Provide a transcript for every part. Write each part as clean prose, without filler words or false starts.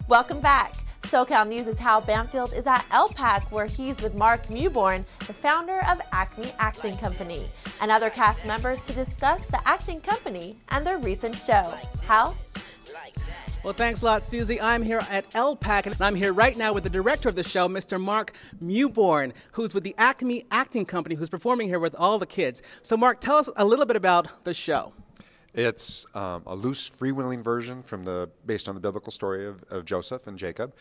Welcome back. SoCal News' Hal Banfield is at LPAC, where he's with Mark Mewborn, the founder of ACME Acting Company, and other cast members to discuss the acting company and their recent show. Hal? Well, thanks a lot, Susie. I'm here at LPAC, and I'm here right now with the director of the show, Mr. Mark Mewborn, who's with the ACME Acting Company, who's performing here with all the kids. So, Mark, tell us a little bit about the show. It's a loose, freewheeling version based on the biblical story of Joseph and Jacob.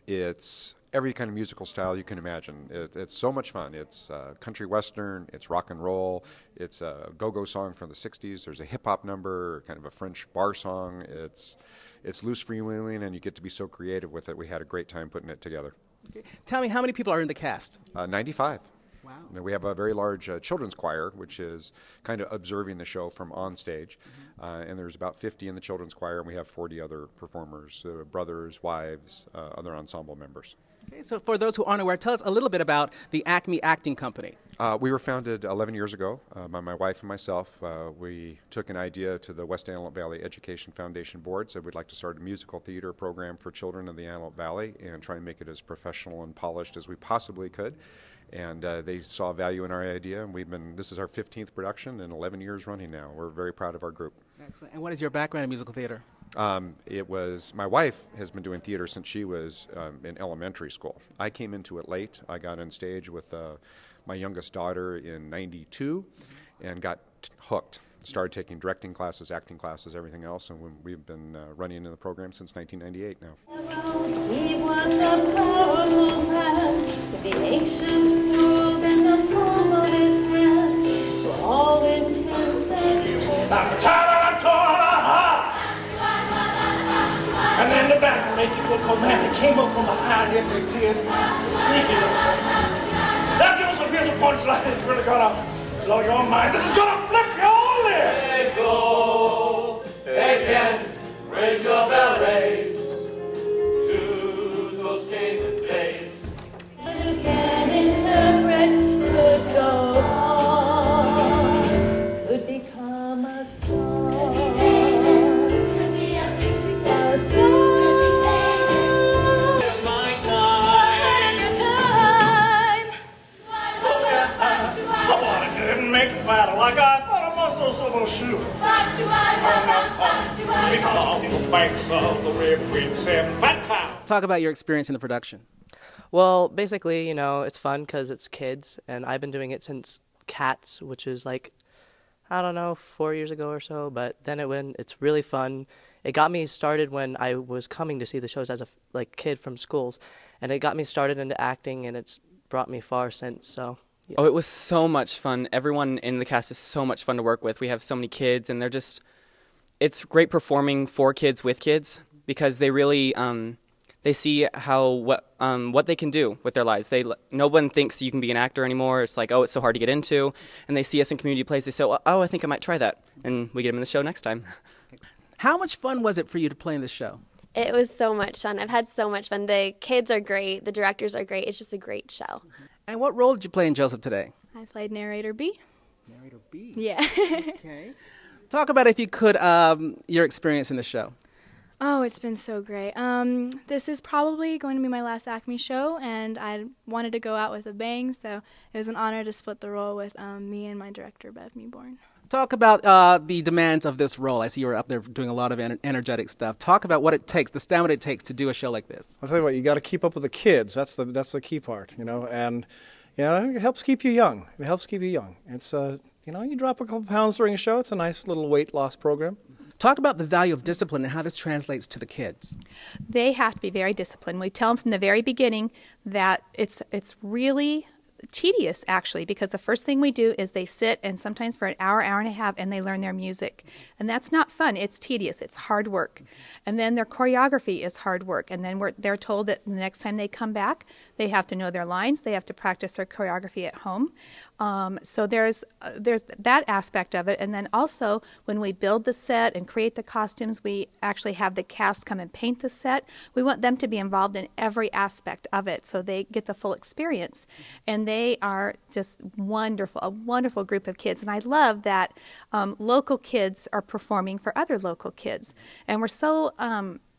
It's every kind of musical style you can imagine. It's so much fun. It's country western, it's rock and roll, it's a go-go song from the 60s, there's a hip-hop number, kind of a French bar song. It's loose, freewheeling, and you get to be so creative with it. We had a great time putting it together. Okay. Tell me, how many people are in the cast? 95. Wow. And we have a very large children's choir, which is kind of observing the show from on stage. And there's about 50 in the children's choir, and we have 40 other performers, brothers, wives, other ensemble members. Okay, so for those who aren't aware, tell us a little bit about the ACME Acting Company. We were founded 11 years ago by my wife and myself. We took an idea to the West Antelope Valley Education Foundation Board, said we'd like to start a musical theater program for children in the Antelope Valley and try and make it as professional and polished as we possibly could. And they saw value in our idea, and this is our 15th production and 11 years running now. We're very proud of our group. Excellent. And what is your background in musical theater? My wife has been doing theater since she was in elementary school. I came into it late. I got on stage with my youngest daughter in '92 and got hooked. Started taking directing classes, acting classes, everything else, and we've been running in the program since 1998 now. He was a powerful man with the ancient robe and the palm of his hand. For all intents and then the back make you look, oh man, he came up from behind, yes he did, sneaking. That gives us a piece of punchline that's really gonna blow your mind. This is gonna flip your lid. Let go again, raise your bellies to those gated days. who can interpret could go on, could become a star. A star. Make a battle like I thought I must also shoot. Because the banks of the river we said, fat cow. Talk about your experience in the production. Well, basically, it's fun because it's kids, and I've been doing it since Cats, which is like, I don't know, 4 years ago or so, but then it's really fun. It got me started when I was coming to see the shows as a kid from schools, and it got me started into acting, and it's brought me far since, so... Yeah. Oh, it was so much fun. Everyone in the cast is so much fun to work with. We have so many kids, and it's great performing for kids with kids because they really, they see what they can do with their lives. No one thinks you can be an actor anymore. It's like, oh, it's so hard to get into. And they see us in community plays. They say, oh, I think I might try that. And we get them in the show next time. How much fun was it for you to play in this show? It was so much fun. I've had so much fun. The kids are great. The directors are great. It's just a great show. And what role did you play in Joseph today? I played Narrator B. Narrator B. Yeah. Okay. Talk about, if you could, your experience in the show. Oh, it's been so great. This is probably going to be my last ACME show, and I wanted to go out with a bang, so it was an honor to split the role with me and my director, Bev Mewborn. Talk about the demands of this role. I see you were up there doing a lot of energetic stuff. Talk about what it takes, the stamina it takes to do a show like this. I'll tell you what, you got to keep up with the kids. That's the key part, and it helps keep you young. It helps keep you young. It's you drop a couple pounds during a show. It's a nice little weight loss program. Talk about the value of discipline and how this translates to the kids. They have to be very disciplined. We tell them from the very beginning that it's really tedious, actually, because the first thing we do is they sit, and sometimes for an hour and a half, and they learn their music. And that's not fun. It's tedious. It's hard work. And then their choreography is hard work. And then they're told that the next time they come back, they have to know their lines. They have to practice their choreography at home. So there's that aspect of it. And then also, when we build the set and create the costumes, we actually have the cast come and paint the set. We want them to be involved in every aspect of it so they get the full experience. And they are just wonderful, a wonderful group of kids. And I love that local kids are performing for other local kids. And we're so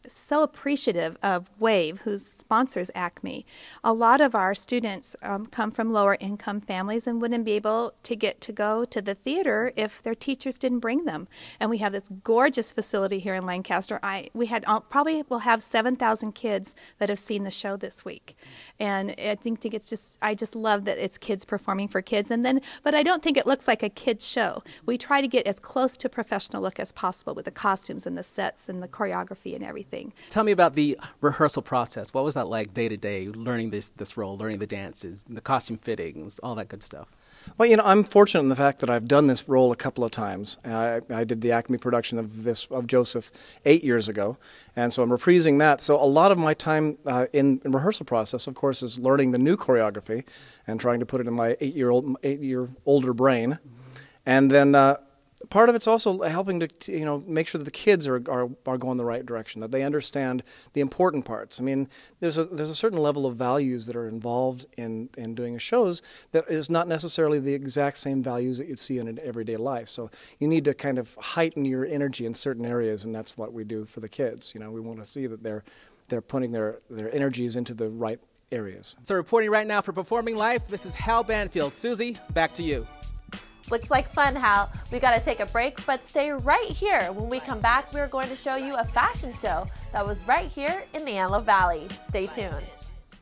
so appreciative of WAVE, who sponsors ACME. A lot of our students come from lower income families and wouldn't be able to get to go to the theater if their teachers didn't bring them. And we have this gorgeous facility here in Lancaster. We had probably will have 7,000 kids that have seen the show this week. And I think I just love that it's kids performing for kids. But I don't think it looks like a kid's show. We try to get as close to a professional look as possible with the costumes and the sets and the choreography and everything. Tell me about the rehearsal process. What was that like day to day, learning this role, learning the dances, the costume fittings, all that good stuff? Well, I'm fortunate in the fact that I've done this role a couple of times. I did the ACME production of Joseph 8 years ago, and so I'm reprising that. So a lot of my time in rehearsal process, of course, is learning the new choreography and trying to put it in my 8-year-older brain, and then part of it's also helping to make sure that the kids are going the right direction, that they understand the important parts. I mean, there's a certain level of values that are involved in doing shows that is not necessarily the exact same values that you'd see in an everyday life. So you need to kind of heighten your energy in certain areas, and that's what we do for the kids. We want to see that they're putting their energies into the right areas. So reporting right now for Performing Life, this is Hal Banfield. Suzi, back to you. Looks like fun, Hal. We got to take a break, but stay right here. When we come back, we're going to show you a fashion show that was right here in the Antelope Valley. Stay tuned.